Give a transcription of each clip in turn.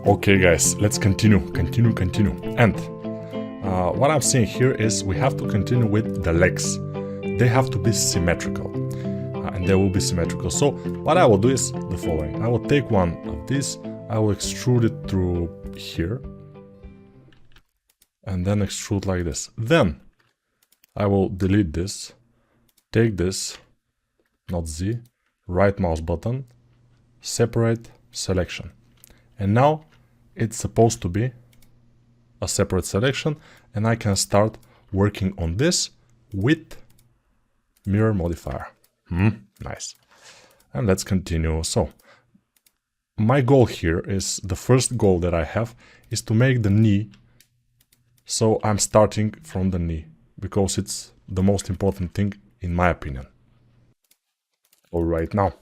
Okay guys, let's continue. And what I'm saying here is we have to continue with the legs. They have to be symmetrical. And they will be symmetrical. So what I will do is the following. I will take one of these, I will extrude it through here. And then extrude like this. Then I will delete this, take this, not Z, right mouse button, separate, selection. And now it's supposed to be a separate selection, and I can start working on this with mirror modifier. Nice. And let's continue. So my goal here is, the first goal that I have is to make the knee. So I'm starting from the knee because it's the most important thing in my opinion. All right, now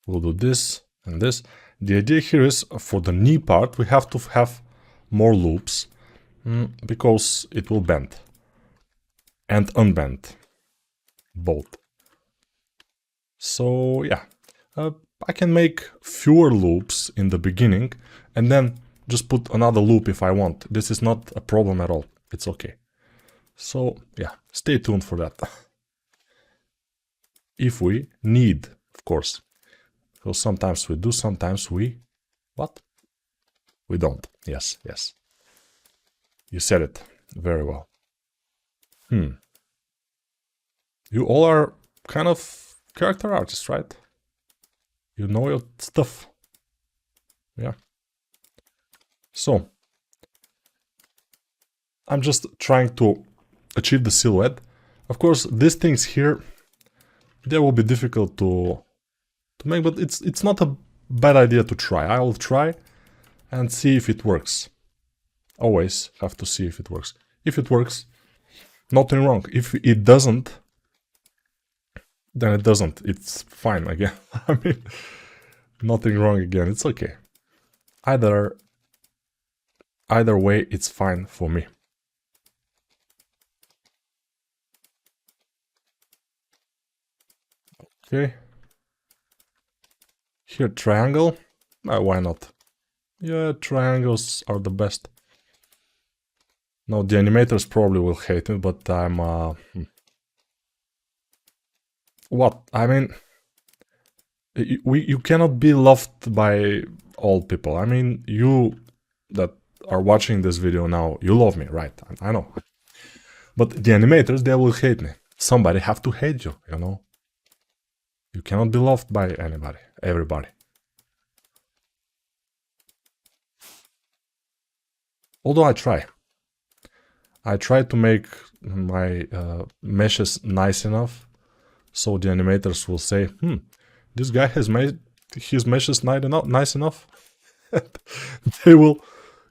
we'll do this and this. The idea here is for the knee part, we have to have more loops because it will bend and unbend both. So yeah, I can make fewer loops in the beginning and then just put another loop if I want. This is not a problem at all. It's okay. So yeah, stay tuned for that. If we need, of course. Because sometimes we do, sometimes we... What? We don't. Yes, yes. You said it very well. You all are kind of character artists, right? You know your stuff. Yeah. So, I'm just trying to achieve the silhouette. Of course, these things here, they will be difficult to make, but it's not a bad idea to try. I will try and see if it works. Always have to see if it works. If it works, nothing wrong. If it doesn't, then it doesn't. It's fine again. I mean, nothing wrong again. It's okay. Either way, it's fine for me. Okay. Here, triangle. Why not? Yeah, triangles are the best. Now, the animators probably will hate me, but I'm... What? I mean... You cannot be loved by all people. I mean, you that are watching this video now, you love me, right? I know. But the animators, they will hate me. Somebody have to hate you, you know? You cannot be loved by anybody, everybody. Although I try. I try to make my meshes nice enough so the animators will say, this guy has made his meshes nice enough. They will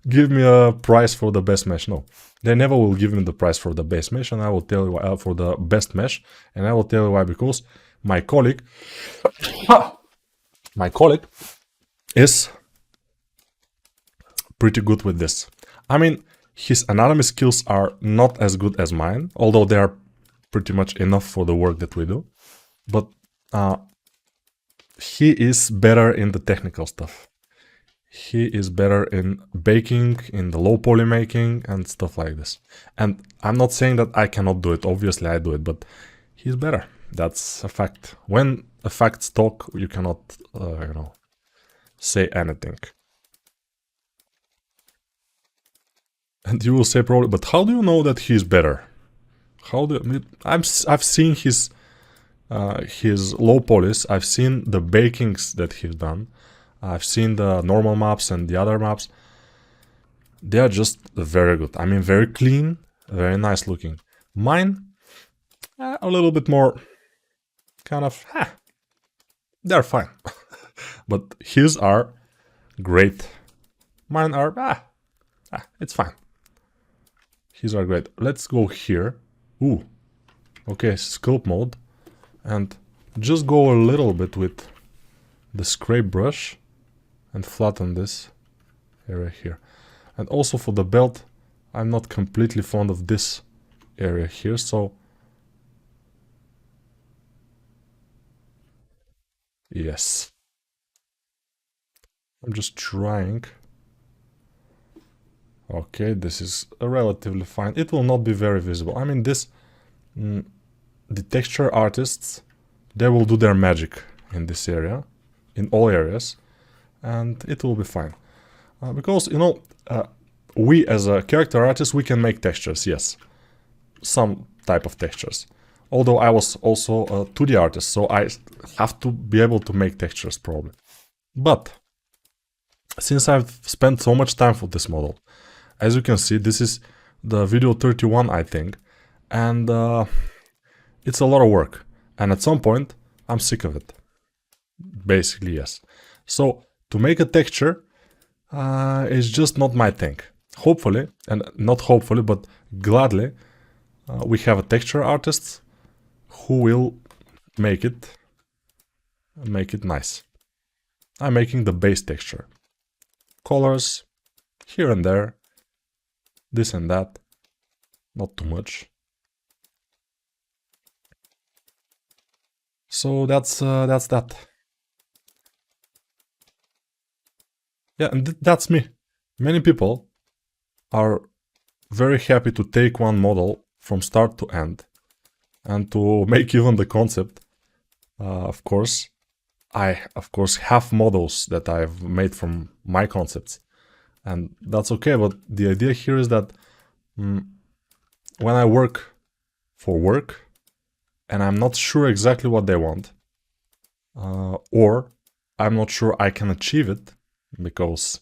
give me a prize for the best mesh. No, they never will give me the prize for the best mesh, and I will tell you why, for the best mesh, and I will tell you why, because my colleague is pretty good with this. I mean, his anatomy skills are not as good as mine, although they are pretty much enough for the work that we do. But he is better in the technical stuff. He is better in baking, in the low poly making, and stuff like this. And I'm not saying that I cannot do it. Obviously, I do it, but he's better. That's a fact. When a facts talk, you cannot, you know, say anything. And you will say probably, but how do you know that he's better? How do you, I've seen his low polys. I've seen the bakings that he's done. I've seen the normal maps and the other maps. They are just very good. I mean, very clean, very nice looking. Mine, a little bit more kind of, they're fine. But his are great. Mine are, it's fine. His are great. Let's go here. Ooh, okay, sculpt mode. And just go a little bit with the scrape brush and flatten this area here. And also for the belt, I'm not completely fond of this area here, so yes. I'm just trying. Okay, this is relatively fine. It will not be very visible. I mean, the texture artists, they will do their magic in this area, in all areas, and it will be fine. Because, you know, we as a character artist, we can make textures, yes. Some type of textures. Although I was also a 2D artist, so I have to be able to make textures probably. But since I've spent so much time for this model, as you can see, this is the video 31, I think, and it's a lot of work. And at some point, I'm sick of it. Basically, yes. So to make a texture is just not my thing. Hopefully, and not hopefully, but gladly, we have a texture artist who will make it nice. I'm making the base texture. Colors here and there, this and that, not too much. So that's that. Yeah, and that's me. Many people are very happy to take one model from start to end and to make even the concept. Of course, I have models that I've made from my concepts, and that's okay. But the idea here is that when I work for work and I'm not sure exactly what they want, or I'm not sure I can achieve it, because,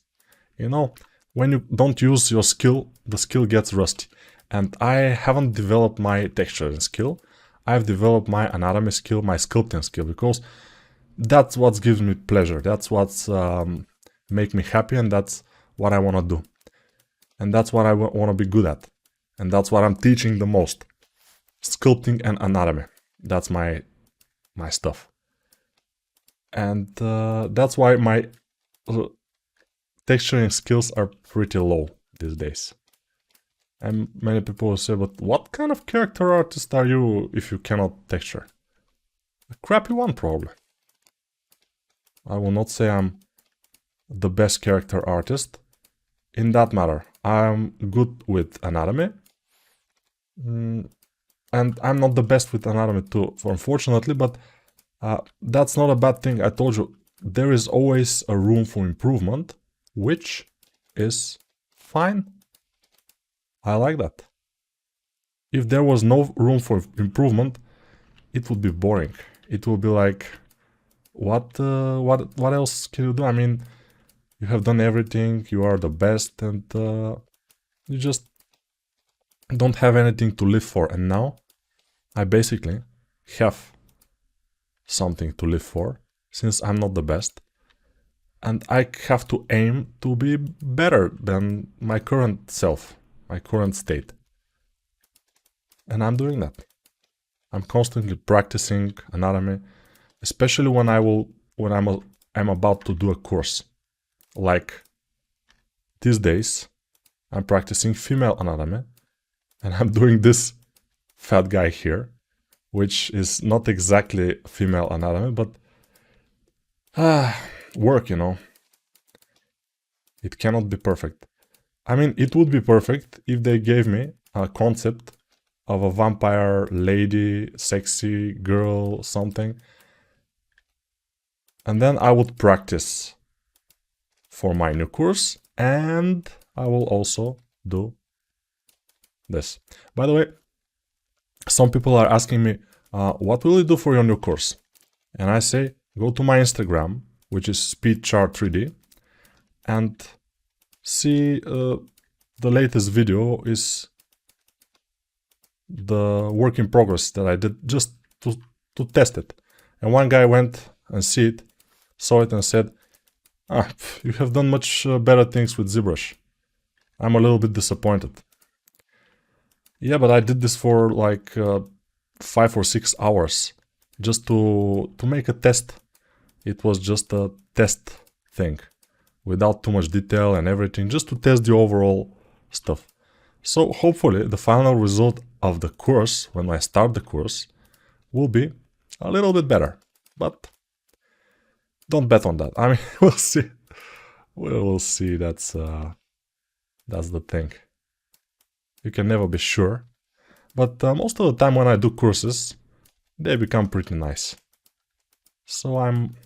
you know, when you don't use your skill, the skill gets rusty. And I haven't developed my texturing skill. I've developed my anatomy skill, my sculpting skill, because that's what gives me pleasure. That's what's make me happy, and that's what I want to do. And that's what I want to be good at. And that's what I'm teaching the most. Sculpting and anatomy. That's my stuff. And that's why my texturing skills are pretty low these days. And many people will say, but what kind of character artist are you if you cannot texture? A crappy one, probably. I will not say I'm the best character artist. In that matter, I'm good with anatomy. And I'm not the best with anatomy too, unfortunately, but that's not a bad thing. I told you, there is always a room for improvement, which is fine. I like that. If there was no room for improvement, it would be boring. It would be like, what else can you do? I mean, you have done everything, you are the best, and you just don't have anything to live for. And now I basically have something to live for, since I'm not the best. And I have to aim to be better than my current self, my current state. And I'm doing that. I'm constantly practicing anatomy, especially when I'm about to do a course. Like these days, I'm practicing female anatomy, and I'm doing this fat guy here, which is not exactly female anatomy, but work, you know. It cannot be perfect. I mean, it would be perfect if they gave me a concept of a vampire lady, sexy girl, something. And then I would practice for my new course, and I will also do this. By the way, some people are asking me, what will you do for your new course? And I say, go to my Instagram, which is speedchart3d, and see the latest video is the work in progress that I did just to test it. And one guy went and saw it and said, you have done much better things with ZBrush. I'm a little bit disappointed. Yeah, but I did this for like 5 or 6 hours just to make a test. It was just a test thing, without too much detail and everything, just to test the overall stuff. So hopefully the final result of the course, when I start the course, will be a little bit better. But don't bet on that. I mean, we'll see. We'll see. That's the thing. You can never be sure. But most of the time when I do courses, they become pretty nice. So I'm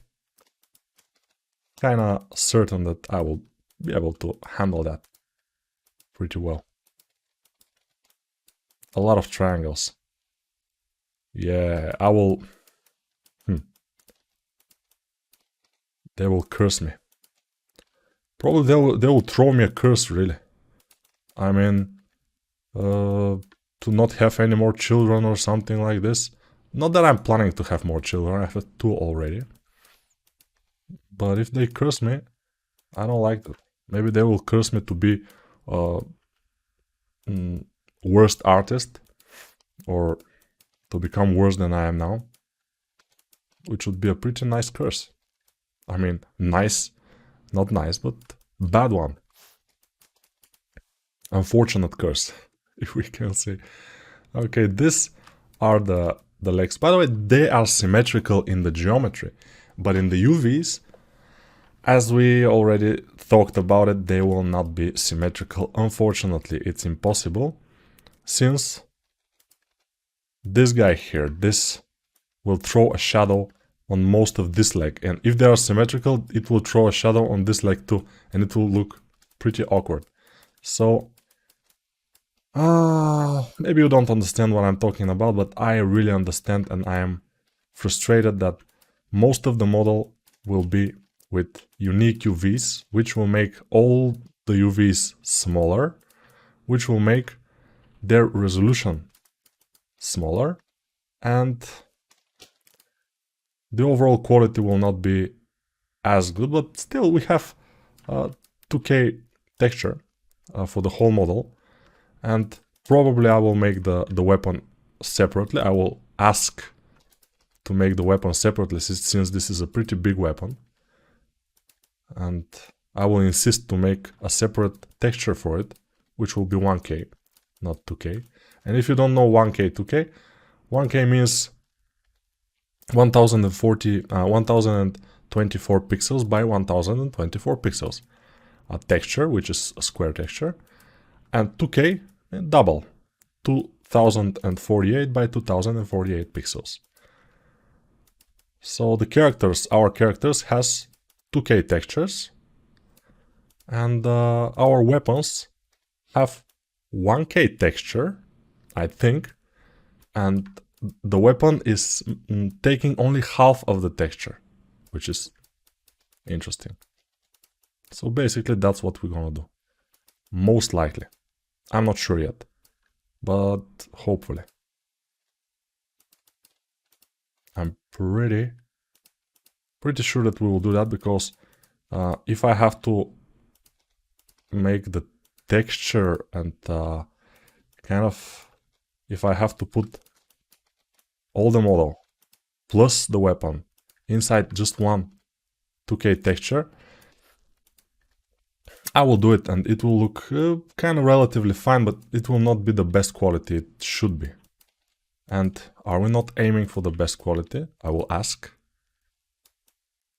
kinda certain that I will be able to handle that pretty well. A lot of triangles. Yeah, I will... They will curse me. Probably they will throw me a curse, really. I mean, to not have any more children or something like this. Not that I'm planning to have more children, I have 2 already. But if they curse me, I don't like that. Maybe they will curse me to be worst artist, or to become worse than I am now, which would be a pretty nice curse. I mean, nice, not nice, but bad one. Unfortunate curse, if we can say. Okay, these are the legs. By the way, they are symmetrical in the geometry, but in the UVs, as we already talked about it, they will not be symmetrical. Unfortunately, it's impossible, since this guy here, this will throw a shadow on most of this leg, and if they are symmetrical, it will throw a shadow on this leg too, and it will look pretty awkward. So, maybe you don't understand what I'm talking about, but I really understand, and I am frustrated that most of the model will be with unique UVs, which will make all the UVs smaller, which will make their resolution smaller, and the overall quality will not be as good, but still we have 2K texture for the whole model, and probably I will make the weapon separately. I will ask to make the weapon separately, since this is a pretty big weapon, and I will insist to make a separate texture for it, which will be 1K, not 2K. And if you don't know 1K, 2K, 1K means 1024 pixels by 1024 pixels. A texture, which is a square texture, and 2K, double, 2048 by 2048 pixels. So the characters, our characters, has 2K textures, and our weapons have 1K texture, I think, and the weapon is taking only half of the texture, which is interesting. So basically that's what we're gonna do. Most likely. I'm not sure yet, but hopefully. I'm pretty sure that we will do that, because if I have to make the texture and if I have to put all the model plus the weapon inside just one 2K texture, I will do it, and it will look kind of relatively fine, but it will not be the best quality it should be. And are we not aiming for the best quality? I will ask.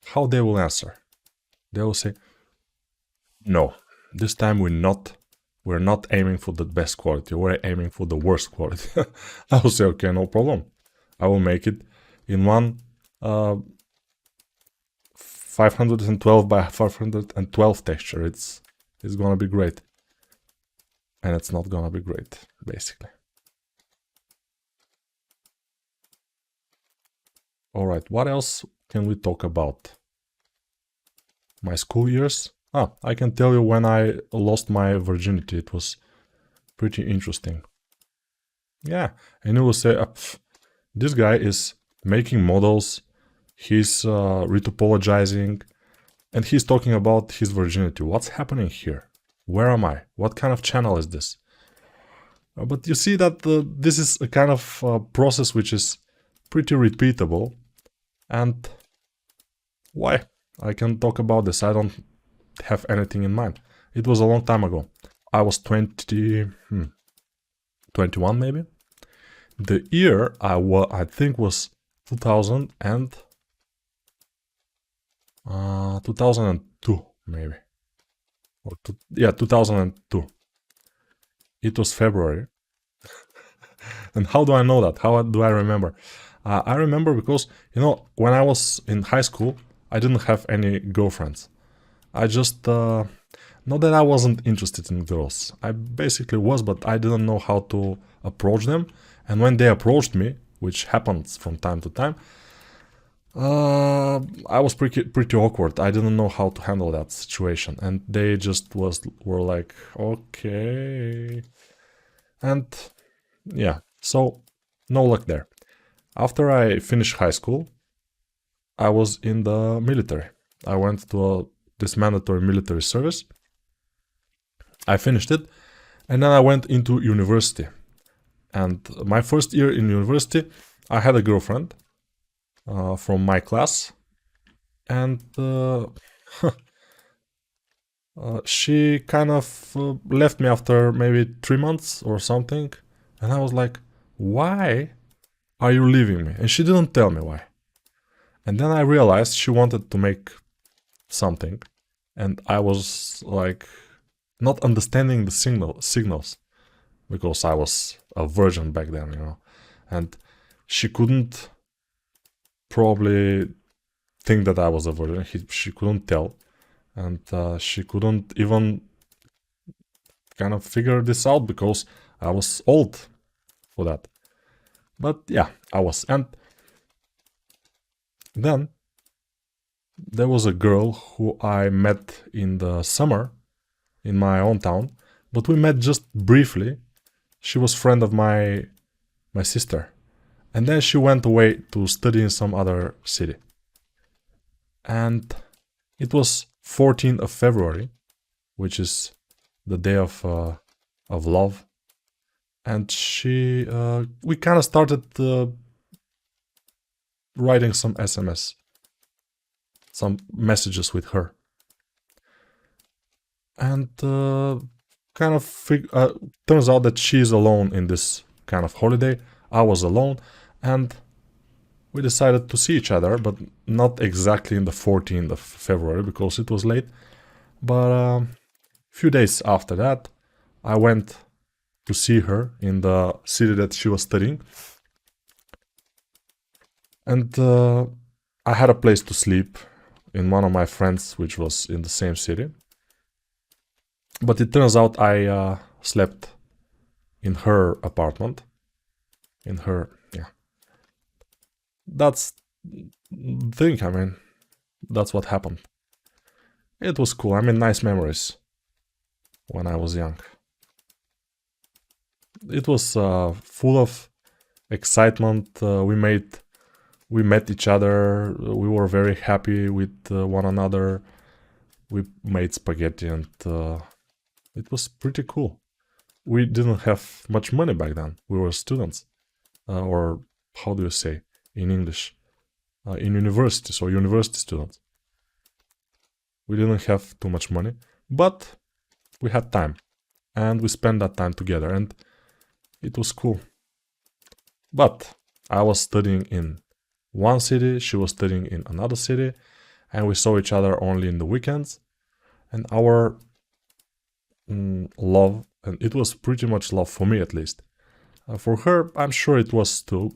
How they will answer? They will say, no, this time we're not aiming for the best quality, we're aiming for the worst quality. I will say, okay, no problem. I will make it in one 512 by 512 texture. It's gonna be great. And it's not gonna be great, basically. Alright, what else can we talk about? My school years? I can tell you when I lost my virginity. It was pretty interesting. Yeah, and you will say, this guy is making models, he's retopologizing, and he's talking about his virginity. What's happening here? Where am I? What kind of channel is this? But you see that this is a kind of process which is pretty repeatable. And why? I can talk about this. I don't have anything in mind. It was a long time ago. I was 21 maybe. The year I think was 2000 and 2002 maybe. Yeah, 2002. It was February. And how do I know that? How do I remember? I remember because, when I was in high school, I didn't have any girlfriends. I just, not that I wasn't interested in girls. I basically was, but I didn't know how to approach them. And when they approached me, which happens from time to time, I was pretty awkward. I didn't know how to handle that situation, and they just were like, okay, and yeah. So no luck there. After I finished high school, I was in the military. I went to this mandatory military service. I finished it, and then I went into university. And my first year in university, I had a girlfriend from my class, and she kind of left me after maybe 3 months or something. And I was like, why are you leaving me? And she didn't tell me why. And then I realized she wanted to make something. And I was like, not understanding the signals because I was a virgin back then. And she couldn't probably think that I was a virgin. She couldn't tell. And she couldn't even kind of figure this out because I was old for that. But yeah, I was. And then there was a girl who I met in the summer in my own town, but we met just briefly. She was friend of my sister. And then she went away to study in some other city. And it was 14th of February, which is the day of love. And we kind of started writing some SMS, some messages with her. And kind of turns out that she's alone in this kind of holiday. I was alone, and we decided to see each other, but not exactly in the 14th of February because it was late. But a few days after that, I went to see her in the city that she was studying. And I had a place to sleep in one of my friends, which was in the same city. But it turns out I slept in her apartment. Yeah. That's the thing, I mean, that's what happened. It was cool, I mean, nice memories when I was young. It was full of excitement. We met each other. We were very happy with one another. We made spaghetti, and it was pretty cool. We didn't have much money back then. We were students, or how do you say in English? In university, so university students. We didn't have too much money, but we had time, and we spent that time together, and it was cool. But I was studying in one city, she was studying in another city, and we saw each other only in the weekends. And our love, and it was pretty much love for me at least. For her, I'm sure it was too,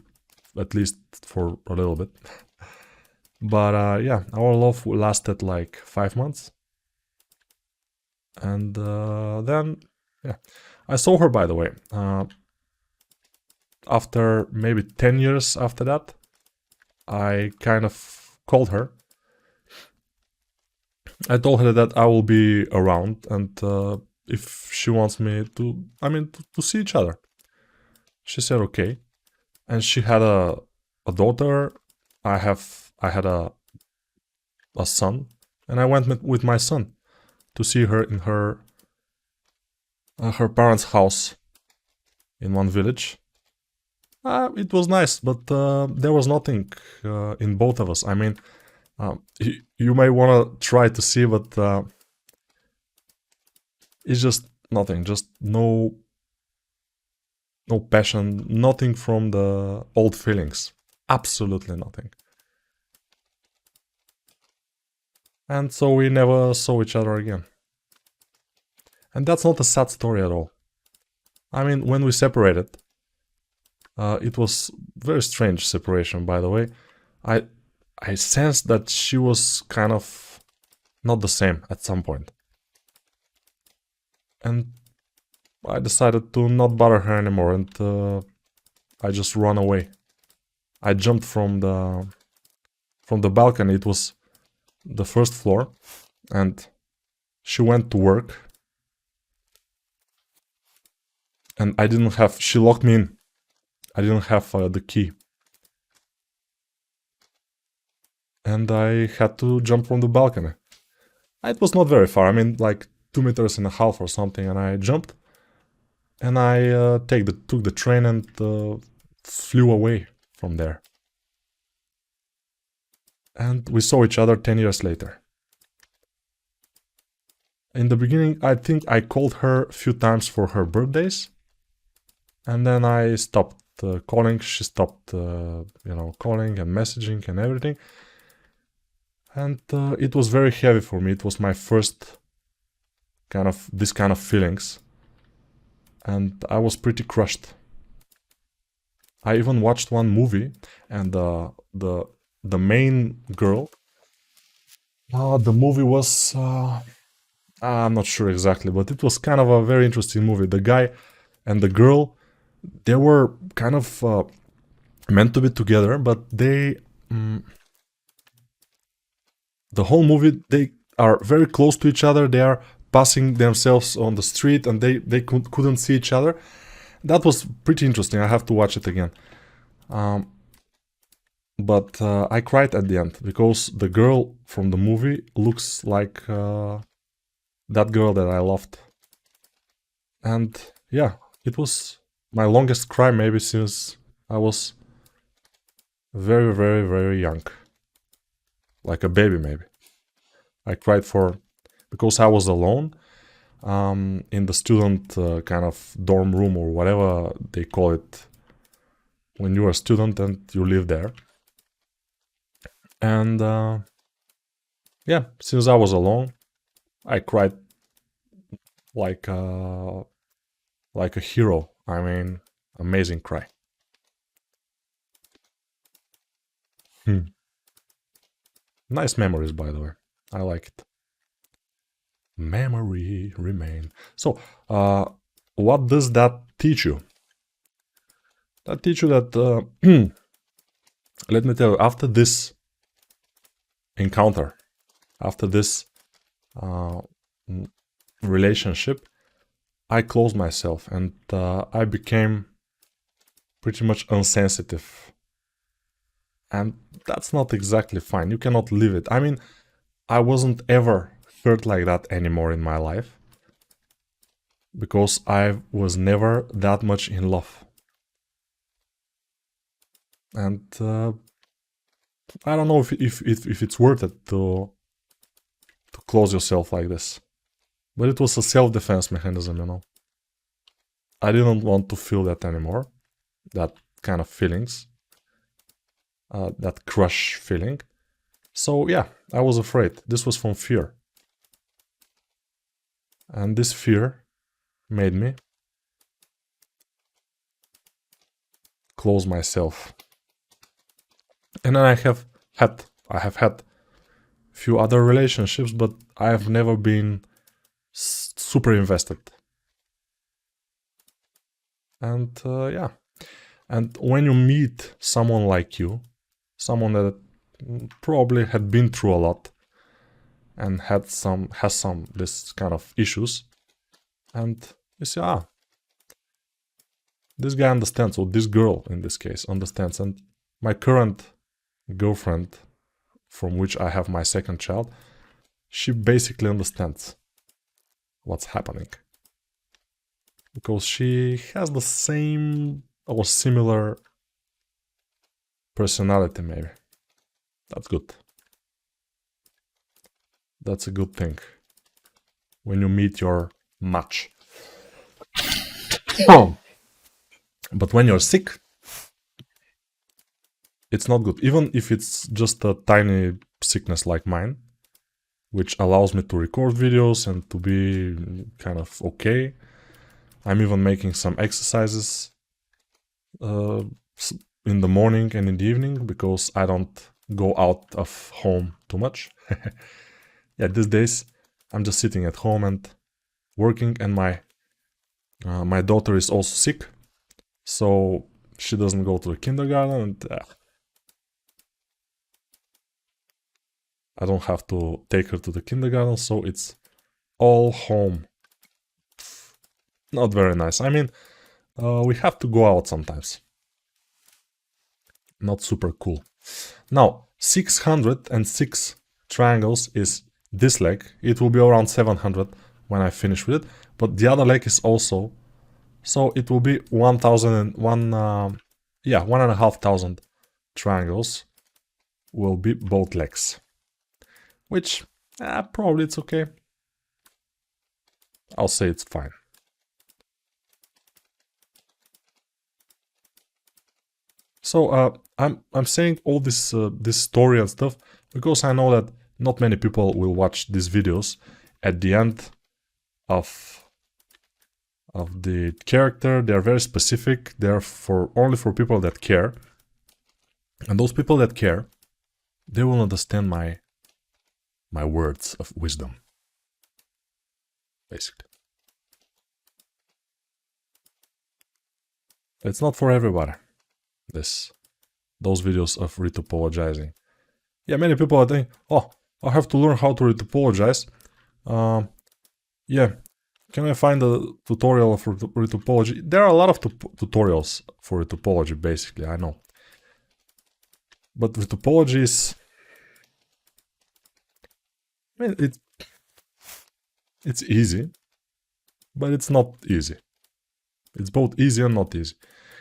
at least for a little bit. But yeah, our love lasted like 5 months. And then, yeah, I saw her, by the way, after maybe 10 years after that. I kind of called her. I told her that I will be around, and if she wants me to see each other. She said okay, and she had a daughter. I had a son, and I went with my son to see her in her parents' house in one village. It was nice, but there was nothing in both of us. I mean, you may want to try to see, but it's just nothing. Just no passion, nothing from the old feelings. Absolutely nothing. And so we never saw each other again. And that's not a sad story at all. I mean, when we separated, it was very strange separation, by the way. I sensed that she was kind of not the same at some point. And I decided to not bother her anymore, and I just ran away. I jumped from the balcony. It was the first floor, and she went to work. And she locked me in. I didn't have the key. And I had to jump from the balcony. It was not very far, I mean like 2.5 meters or something, and I jumped. And I took the train and flew away from there. And we saw each other 10 years later. In the beginning, I think I called her a few times for her birthdays. And then I stopped calling. She stopped, calling and messaging and everything. And it was very heavy for me. It was my first this kind of feelings. And I was pretty crushed. I even watched one movie, and the main girl, the movie was, I'm not sure exactly, but it was kind of a very interesting movie. The guy and the girl, they were kind of meant to be together, but they, the whole movie, they are very close to each other. They are passing themselves on the street, and they couldn't see each other. That was pretty interesting. I have to watch it again. But I cried at the end, because the girl from the movie looks like that girl that I loved. And yeah, it was my longest cry maybe since I was very, very, very young. Like a baby maybe. I cried because I was alone in the student kind of dorm room, or whatever they call it when you're a student and you live there. And yeah, since I was alone, I cried like a hero. I mean, amazing cry. Nice memories, by the way. I like it. Memory remain. So, what does that teach you? That teach you that, let me tell you, after this encounter, after this relationship, I closed myself, and I became pretty much insensitive. And that's not exactly fine. You cannot live it. I mean, I wasn't ever hurt like that anymore in my life, because I was never that much in love. And I don't know if it's worth it to close yourself like this. But it was a self-defense mechanism, you know. I didn't want to feel that anymore. That kind of feelings. That crush feeling. So yeah, I was afraid. This was from fear. And this fear made me close myself. And then I have had few other relationships, but I have never been super invested. And yeah, and when you meet someone like you, someone that probably had been through a lot and has some this kind of issues, and you say, this guy understands, or this girl in this case understands. And my current girlfriend, from which I have my second child, she basically understands what's happening, because she has the same or similar personality, maybe. That's good. That's a good thing when you meet your match. But when you're sick, it's not good. Even if it's just a tiny sickness like mine, which allows me to record videos and to be kind of okay. I'm even making some exercises in the morning and in the evening because I don't go out of home too much. Yeah, these days I'm just sitting at home and working, and my daughter is also sick, so she doesn't go to the kindergarten, and I don't have to take her to the kindergarten, so it's all home. Not very nice. I mean, we have to go out sometimes. Not super cool. Now, 606 triangles is this leg. It will be around 700 when I finish with it, but the other leg is also, so it will be 1,001, yeah, 1,500 triangles will be both legs, which probably it's okay. I'll say it's fine. So I'm saying all this this story and stuff because I know that not many people will watch these videos. At the end of the character, they are very specific. They're only for people that care, and those people that care, they will understand my words of wisdom, basically. It's not for everybody. Those videos of retopologizing. Yeah, many people are thinking, oh, I have to learn how to retopologize. Yeah, can I find a tutorial for retopology? There are a lot of tutorials for retopology, basically, I know. But retopology is... I mean, it's easy, but it's not easy. It's both easy and not easy.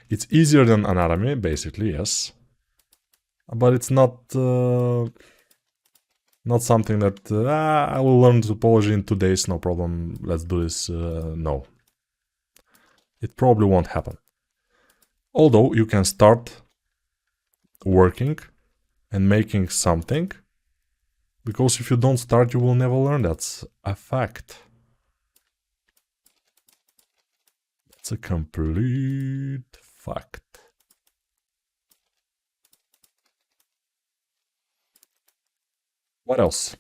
It's easier than anatomy, basically, yes. But it's not something that I will learn topology in 2 days, no problem, let's do this. No. It probably won't happen. Although you can start working and making something, because if you don't start, you will never learn. That's a fact. That's a complete fact. What else?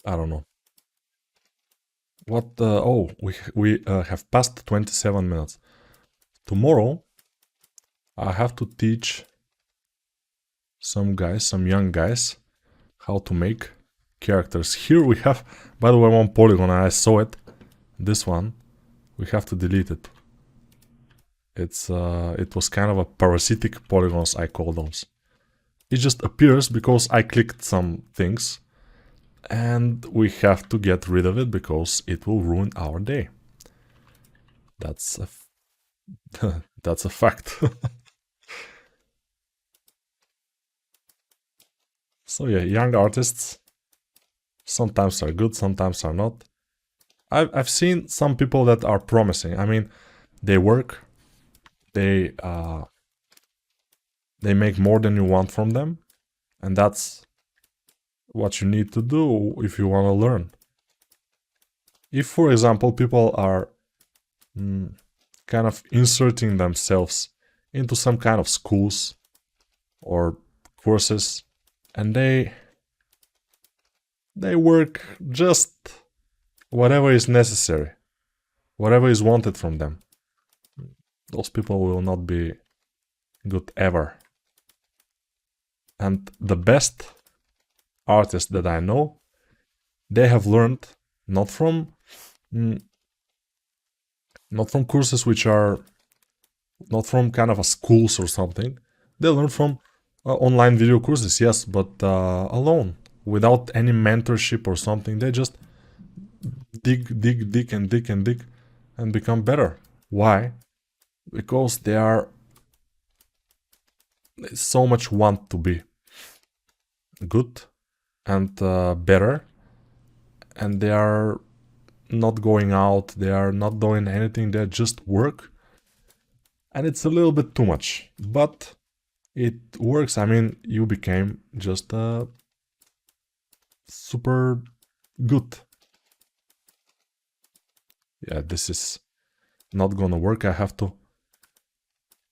I don't know. What? Oh, we have passed 27 minutes. Tomorrow, I have to teach some young guys, how to make characters. Here we have, by the way, one polygon. I saw it. This one, we have to delete it. It was kind of a parasitic polygons, I call those. It just appears because I clicked some things, and we have to get rid of it because it will ruin our day. That's a that's a fact. So yeah, young artists sometimes are good, sometimes are not. I've seen some people that are promising. I mean, they work, they make more than you want from them, and that's what you need to do if you want to learn. If, for example, people are kind of inserting themselves into some kind of schools or courses, and they work just whatever is necessary, whatever is wanted from them, those people will not be good ever. And the best artists that I know, they have learned not from courses which are not from kind of a schools or something. They learn from online video courses, yes, but alone, without any mentorship or something. They just dig and become better. Why? Because they so much want to be good and better, and they are not going out, they are not doing anything, they just work, and it's a little bit too much. But it works. I mean, you became just super good. Yeah, this is not gonna work. I have to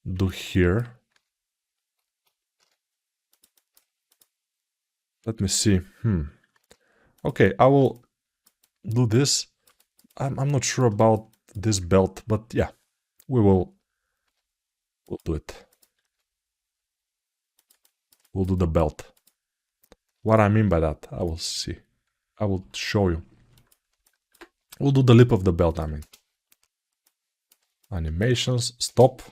do here. Let me see. Okay, I will do this. I'm not sure about this belt, but yeah, we'll do it. We'll do the belt. What I mean by that, I will see. I will show you. We'll do the lip of the belt, I mean. Animations, stop.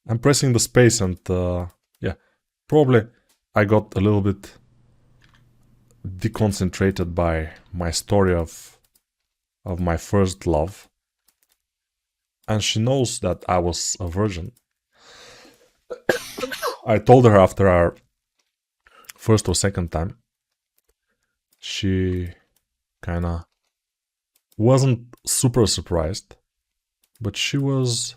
I'm pressing the space and yeah, probably I got a little bit deconcentrated by my story of my first love. And she knows that I was a virgin. I told her after our first or second time. She kinda wasn't super surprised, but she was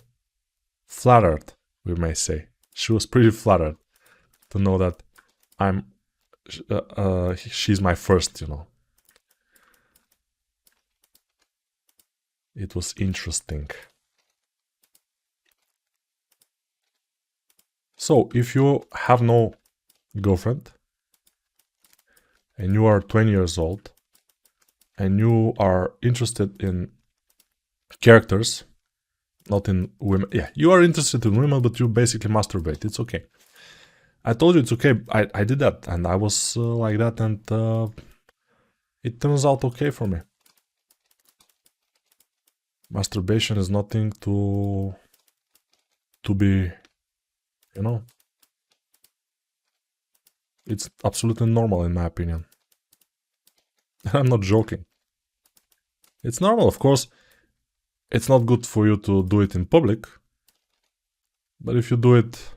flattered, we may say. She was pretty flattered to know that she's my first, you know. It was interesting. So, if you have no girlfriend and you are 20 years old and you are interested in characters, not in women. Yeah, you are interested in women, but you basically masturbate. It's okay. I told you it's okay. I did that and I was like that, and it turns out okay for me. Masturbation is nothing to be, you know, it's absolutely normal in my opinion. I'm not joking. It's normal, of course. It's not good for you to do it in public, but if you do it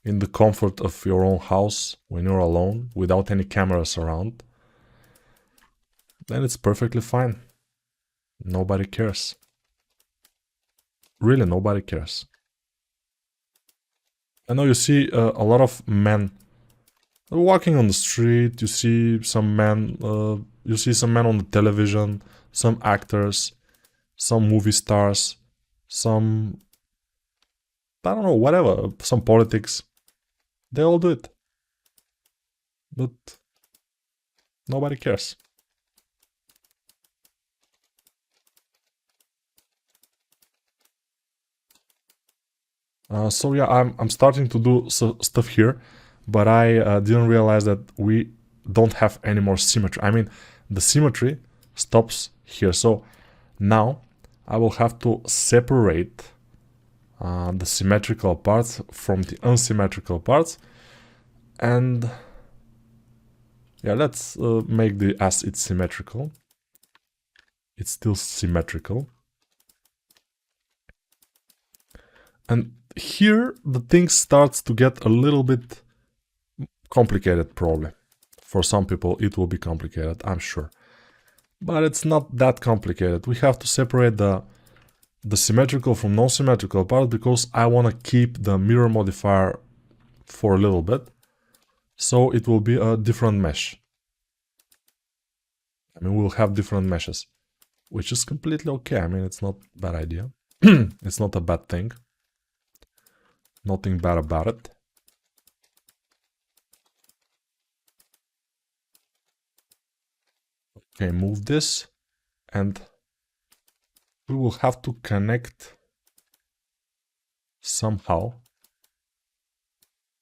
in the comfort of your own house when you're alone without any cameras around, then it's perfectly fine. Nobody cares. Really, nobody cares. I know you see a lot of men walking on the street. You see some men. You see some men on the television. Some actors, some movie stars, some, I don't know, whatever. Some politics. They all do it, but nobody cares. So yeah, I'm starting to do stuff here, but I didn't realize that we don't have any more symmetry. I mean, the symmetry stops here. So now I will have to separate the symmetrical parts from the unsymmetrical parts, and yeah, let's make the as it's symmetrical. It's still symmetrical. And here the thing starts to get a little bit complicated, probably. For some people it will be complicated, I'm sure. But it's not that complicated. We have to separate the symmetrical from non-symmetrical part because I want to keep the mirror modifier for a little bit. So it will be a different mesh. I mean, we'll have different meshes, which is completely okay. I mean, it's not a bad idea. It's not a bad thing. Nothing bad about it. Okay, move this, and we will have to connect somehow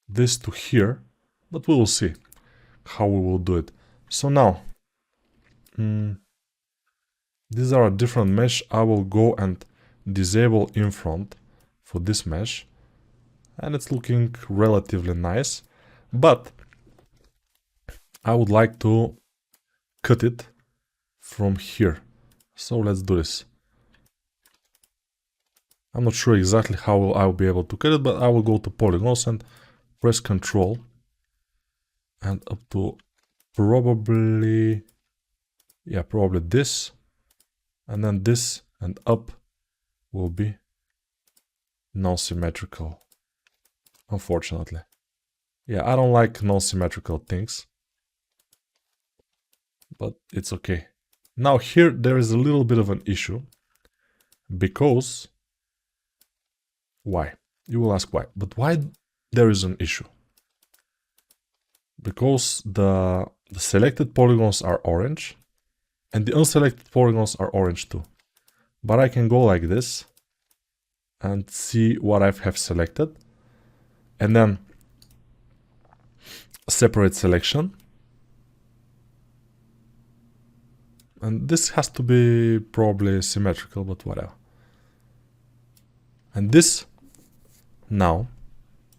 this to here, but we will see how we will do it. So now, these are a different mesh. I will go and disable in front for this mesh, and it's looking relatively nice, but I would like to cut it from here. So let's do this. I'm not sure exactly how I will be able to cut it, but I will go to polygons and press Ctrl and up to probably, yeah, probably this, and then this and up will be non-symmetrical, unfortunately. Yeah, I don't like non-symmetrical things, but it's okay. Now here there is a little bit of an issue, because why? You will ask why, but why there is an issue? Because the selected polygons are orange, and the unselected polygons are orange too. But I can go like this and see what I have selected, and then separate selection. And this has to be probably symmetrical, but whatever. And this, now,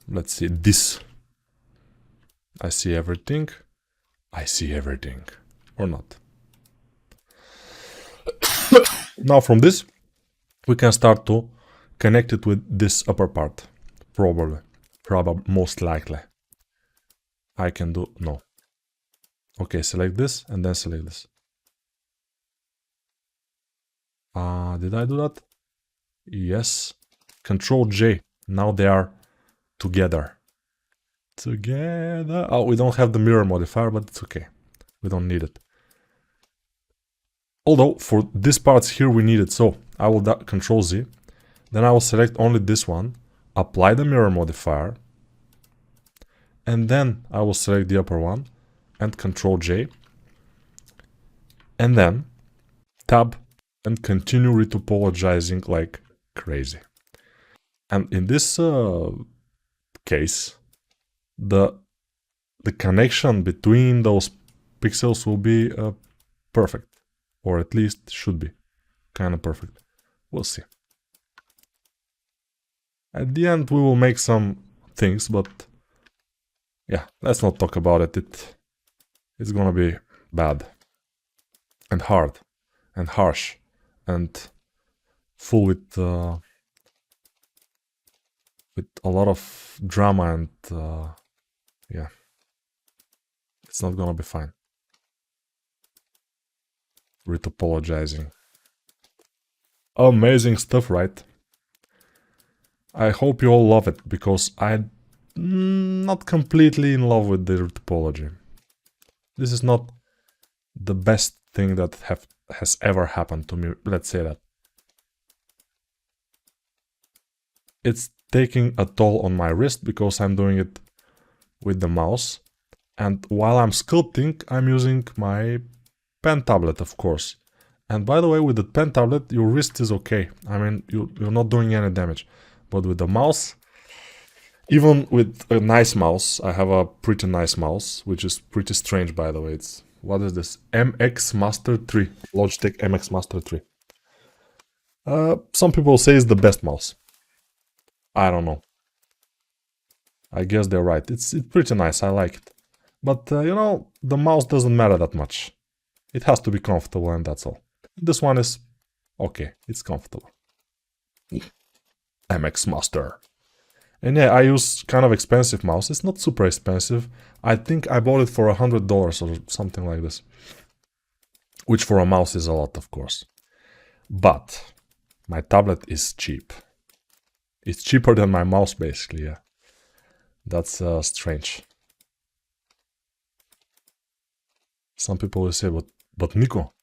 let's see this. I see everything. I see everything. Or not. Now from this, we can start to connect it with this upper part. Probably. Most likely. I can do, no. Okay, select this and then select this. Did I do that? Yes. Control J. Now they are together. Together. Oh, we don't have the mirror modifier, but it's okay. We don't need it. Although, for these parts here we need it, so I will Control Z. Then I will select only this one, apply the mirror modifier, and then I will select the upper one, and Control J. And then tab and continue retopologizing like crazy. And in this case, the connection between those pixels will be perfect, or at least should be kind of perfect. We'll see. At the end we will make some things, but yeah, let's not talk about it. It's gonna be bad and hard and harsh and full with a lot of drama, and yeah, it's not gonna be fine. Retopologizing. Amazing stuff, right? I hope you all love it, because I'm not completely in love with the retopology. This is not the best thing that has ever happened to me, let's say that. It's taking a toll on my wrist because I'm doing it with the mouse, and while I'm sculpting I'm using my pen tablet, of course. And by the way, with the pen tablet your wrist is okay. I mean, you're not doing any damage. But with the mouse, even with a nice mouse, I have a pretty nice mouse, which is pretty strange, by the way. It's, what is this? MX Master 3. Logitech MX Master 3. Some people say it's the best mouse. I don't know. I guess they're right. It's pretty nice. I like it. But, you know, the mouse doesn't matter that much. It has to be comfortable, and that's all. This one is okay. It's comfortable. MX Master. And yeah, I use kind of expensive mouse. It's not super expensive. I think I bought it for $100 or something like this. Which for a mouse is a lot, of course. But my tablet is cheap. It's cheaper than my mouse, basically, yeah. That's strange. Some people will say, but Nico,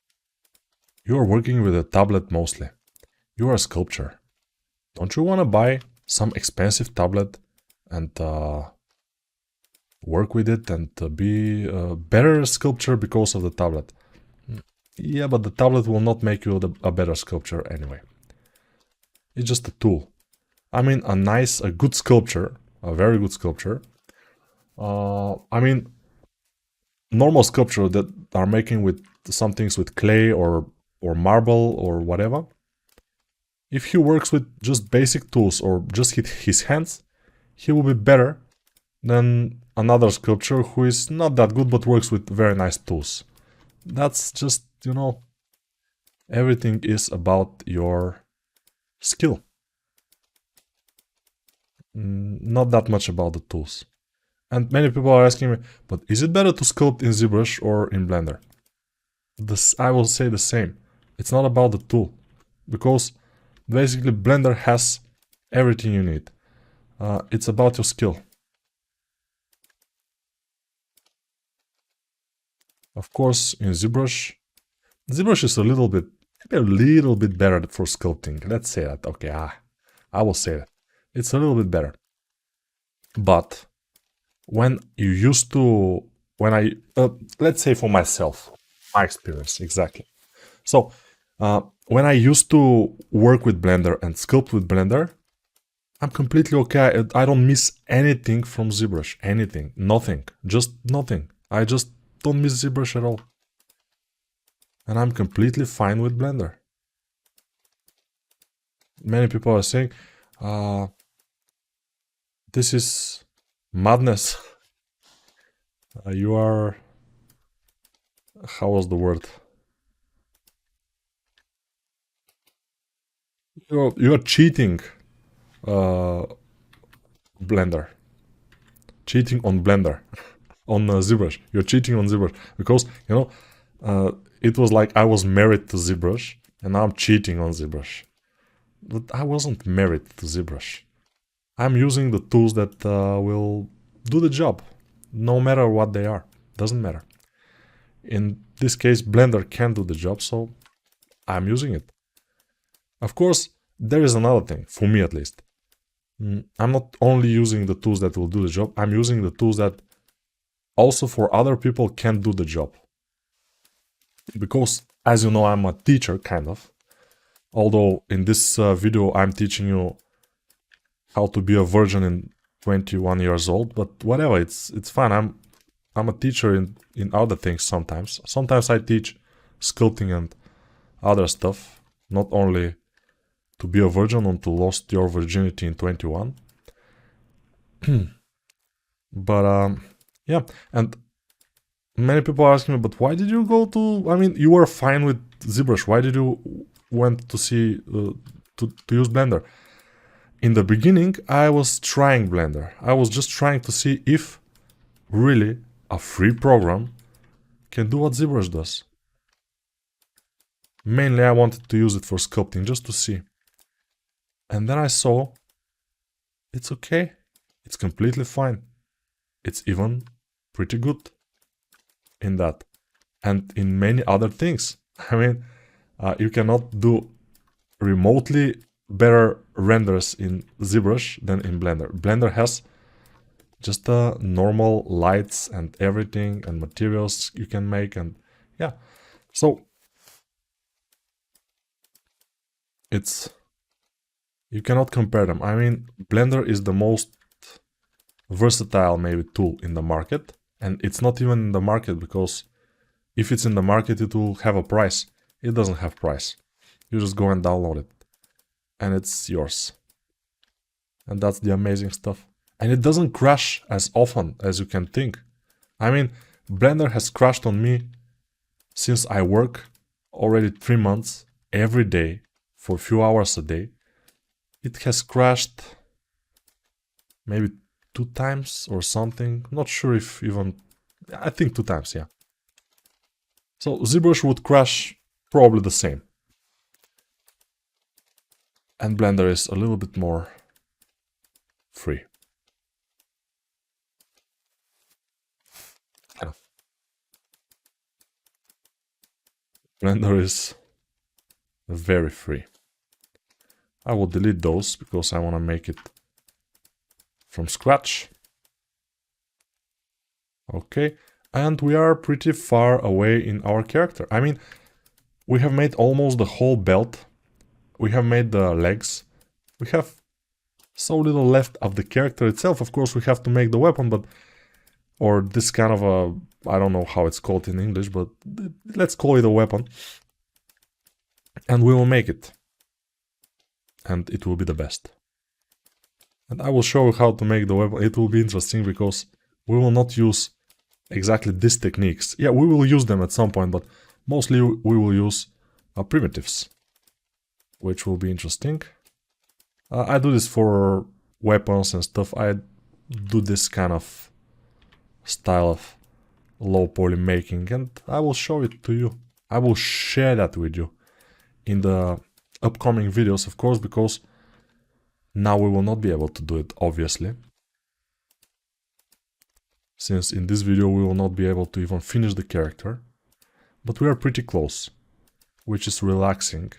you are working with a tablet mostly. You are a sculptor. Don't you want to buy some expensive tablet and work with it and be a better sculptor because of the tablet? Yeah, but the tablet will not make you a better sculptor anyway. It's just a tool. I mean, a good sculpture, a very good sculpture. I mean, normal sculpture that are making with some things with clay or marble or whatever. If he works with just basic tools or just his hands, he will be better than another sculptor who is not that good but works with very nice tools. That's just, you know, everything is about your skill. Not that much about the tools. And many people are asking me, but is it better to sculpt in ZBrush or in Blender? I will say the same. It's not about the tool. Because basically Blender has Everything you need. It's about your skill. Of course, in ZBrush, ZBrush is maybe a little bit better for sculpting. Let's say that. Okay, I will say that. It's a little bit better. But when you used to, let's say for myself, my experience, exactly. So, when I used to work with Blender and sculpt with Blender, I'm completely okay. I don't miss anything from ZBrush. Anything. Nothing. Just nothing. I just don't miss ZBrush at all. And I'm completely fine with Blender. Many people are saying, this is madness. You are... How was the word? You're cheating Blender. Cheating on Blender. On ZBrush. You're cheating on ZBrush. Because, it was like I was married to ZBrush, and now I'm cheating on ZBrush. But I wasn't married to ZBrush. I'm using the tools that will do the job, no matter what they are. Doesn't matter. In this case, Blender can do the job, so I'm using it. Of course, there is another thing, for me at least. I'm not only using the tools that will do the job, I'm using the tools that also for other people can do the job. Because, as you know, I'm a teacher, kind of. Although in this video I'm teaching you how to be a virgin in 21 years old, but whatever, it's fine. I'm a teacher in other things sometimes. Sometimes I teach sculpting and other stuff, not only to be a virgin or to lost your virginity in 21. But yeah, and many people are asking me, but why did you go to... I mean, you were fine with ZBrush. Why did you went to see to use Blender? In the beginning, I was trying Blender. I was just trying to see if really a free program can do what ZBrush does. Mainly, I wanted to use it for sculpting, just to see. And then I saw it's okay. It's completely fine. It's even pretty good in that. And in many other things. I mean, you cannot do remotely better renders in ZBrush than in Blender. Blender has just normal lights and everything and materials you can make, and yeah. So you cannot compare them. I mean, Blender is the most versatile maybe tool in the market, and it's not even in the market because if it's in the market it will have a price. It doesn't have price. You just go and download it and it's yours. And that's the amazing stuff. And it doesn't crash as often as you can think. I mean, Blender has crashed on me since I work already 3 months every day for a few hours a day. It has crashed maybe 2 times or something. Not sure if even... I think 2 times, yeah. So ZBrush would crash probably the same. And Blender is a little bit more free. Yeah. Blender is very free. I will delete those because I want to make it from scratch. Okay, and we are pretty far away in our character. I mean, we have made almost the whole belt. We have made the legs. We have so little left of the character itself. Of course, we have to make the weapon, but... or this kind of a... I don't know how it's called in English, but let's call it a weapon. And we will make it. And it will be the best. And I will show you how to make the weapon. It will be interesting because we will not use exactly these techniques. Yeah, we will use them at some point, but mostly we will use primitives, which will be interesting. I do this for weapons and stuff. I do this kind of style of low poly making, and I will show it to you. I will share that with you in the upcoming videos, of course, because Now we will not be able to do it, obviously, since in this video we will not be able to even finish the character, but we are pretty close, which is relaxing,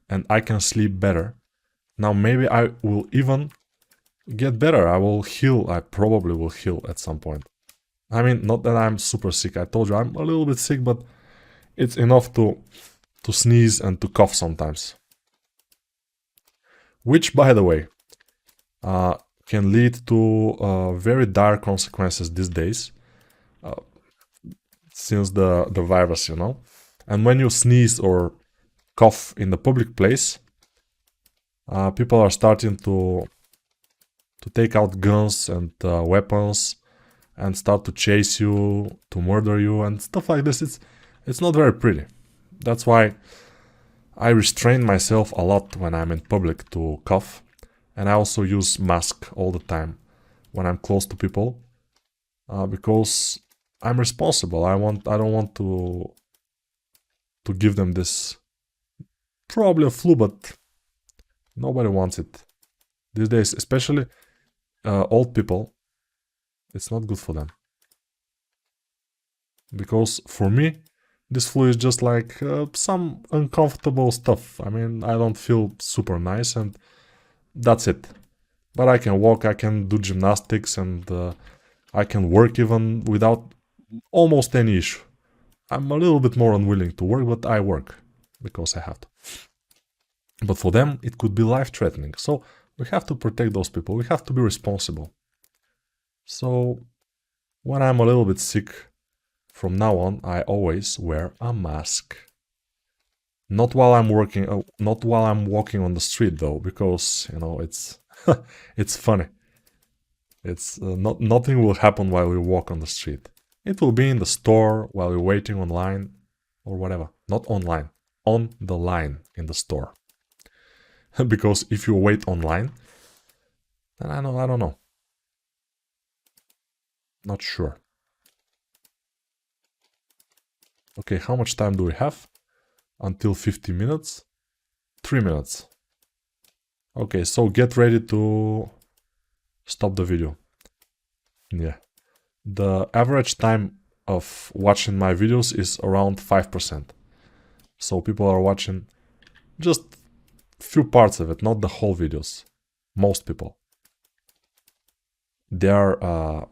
and I can sleep better. Now maybe I will even get better. I will heal. I probably will heal at some point. I mean, not that I'm super sick. I told you I'm a little bit sick, but it's enough to sneeze and to cough sometimes. Which, by the way, can lead to very dire consequences these days, since the virus, you know. And when you sneeze or cough in the public place, people are starting to take out guns and weapons and start to chase you, to murder you and stuff like this. It's not very pretty. That's why I restrain myself a lot when I'm in public to cough, and I also use mask all the time when I'm close to people, because I'm responsible. I don't want to give them this, probably a flu, but nobody wants it these days, especially old people. It's not good for them, because for me this flu is just like some uncomfortable stuff. I mean, I don't feel super nice and that's it. But I can walk, I can do gymnastics, and I can work even without almost any issue. I'm a little bit more unwilling to work, but I work because I have to. But for them it could be life-threatening, so we have to protect those people. We have to be responsible. So when I'm a little bit sick, from now on, I always wear a mask. Not while I'm working, not while I'm walking on the street though, because, you know, it's it's funny. It's nothing will happen while we walk on the street. It will be in the store while we're waiting online or whatever. Not online, on the line in the store. Because if you wait online, then I don't know. Not sure. Okay, how much time do we have? Until 50 minutes? 3 minutes. Okay, so get ready to stop the video. Yeah. The average time of watching my videos is around 5%. So people are watching just few parts of it, not the whole videos. Most people. They are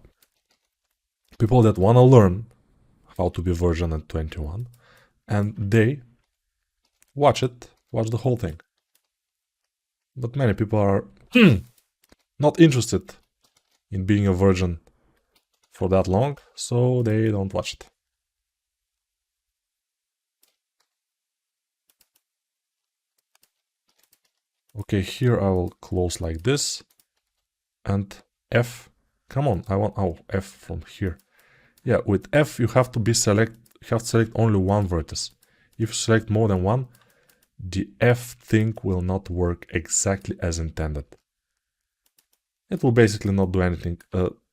people that want to learn how to be virgin at 21, and they watch the whole thing. But many people are not interested in being a virgin for that long, so they don't watch it. Okay, here I will close like this, and F, come on, I want, oh, F from here. Yeah, with F you have to select only one vertex. If you select more than one, the F thing will not work exactly as intended. It will basically not do anything,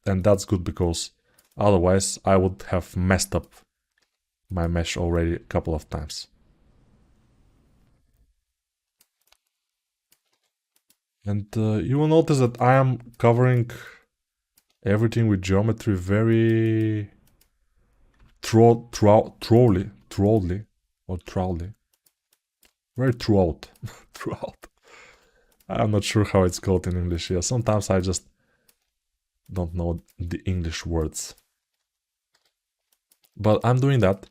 and that's good, because otherwise I would have messed up my mesh already a couple of times. And you will notice that I am covering everything with geometry very trolley, very throughout. I'm not sure how it's called in English. Yeah, sometimes I just don't know the English words. But I'm doing that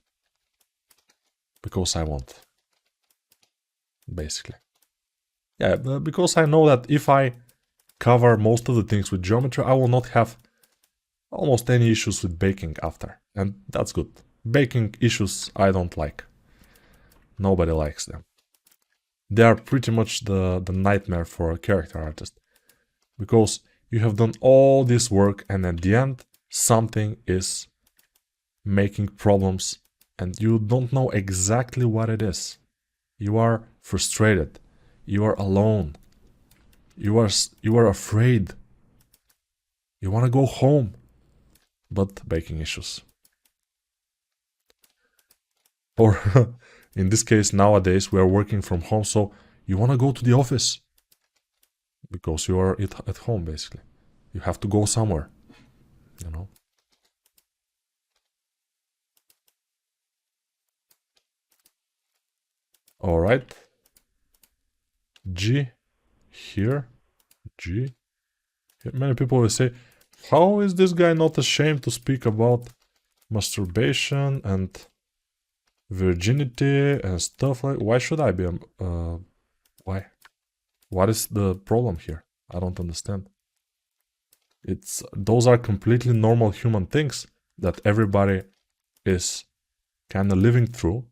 because I want, basically. Yeah, because I know that if I cover most of the things with geometry, I will not have almost any issues with baking after. And that's good. Baking issues I don't like. Nobody likes them. They are pretty much the nightmare for a character artist. Because you have done all this work and at the end something is making problems and you don't know exactly what it is. You are frustrated. You are alone. You are afraid. You want to go home. But baking issues. Or in this case, nowadays we are working from home, so you want to go to the office. because you are at home basically. You have to go somewhere, you know. All right. G here. G. Many people will say, how is this guy not ashamed to speak about masturbation and virginity and stuff like? Why should I be? Why? What is the problem here? I don't understand. Those are completely normal human things that everybody is kind of living through.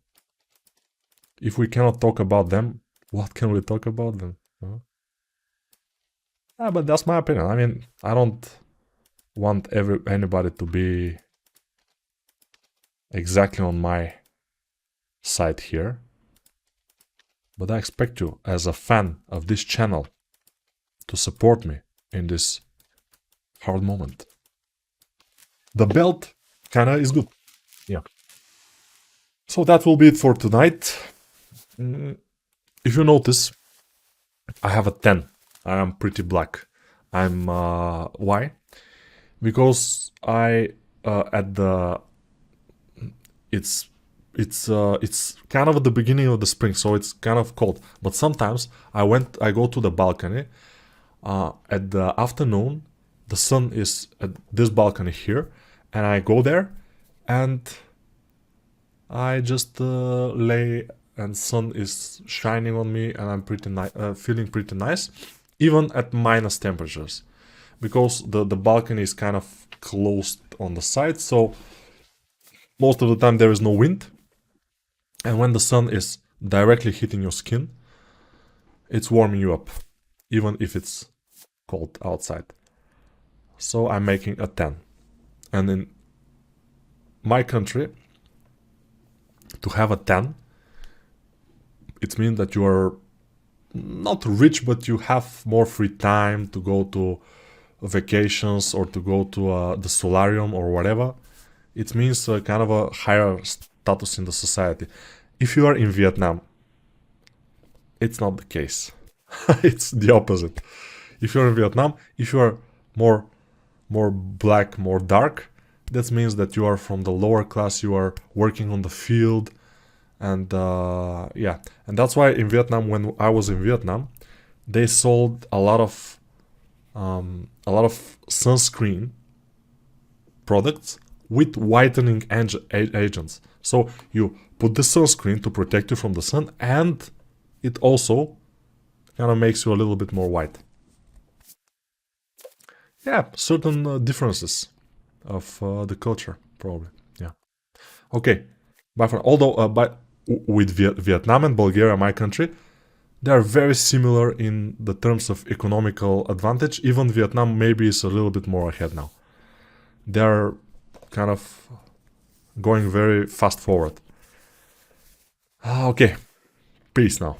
If we cannot talk about them, what can we talk about them? But that's my opinion. I mean, I don't want anybody to be exactly on my side here. But I expect you, as a fan of this channel, to support me in this hard moment. The belt kinda is good. Yeah. So that will be it for tonight. If you notice, I have a 10. I am pretty black. I'm why? Because I at the it's kind of at the beginning of the spring, so it's kind of cold. But sometimes I go to the balcony at the afternoon. The sun is at this balcony here, and I go there, and I just lay, and sun is shining on me, and I'm feeling pretty nice, even at minus temperatures, because the balcony is kind of closed on the side, so most of the time there is no wind, and when the sun is directly hitting your skin, it's warming you up, even if it's cold outside. So I'm making a 10. And in my country, to have a 10, it means that you are not rich, but you have more free time to go to vacations or to go to the solarium or whatever. It means kind of a higher status in the society. If you are in Vietnam, it's not the case. It's the opposite. If you're in Vietnam, if you are more black, more dark, that means that you are from the lower class, you are working on the field, and yeah. And that's why in Vietnam, when I was in Vietnam, they sold a lot of sunscreen products with whitening agents. So you put the sunscreen to protect you from the sun, and it also kind of makes you a little bit more white. Yeah, certain differences of the culture, probably. Yeah. Okay. But although with Vietnam and Bulgaria, my country, they are very similar in the terms of economical advantage. Even Vietnam maybe is a little bit more ahead now. They are kind of going very fast forward. Okay. Peace now.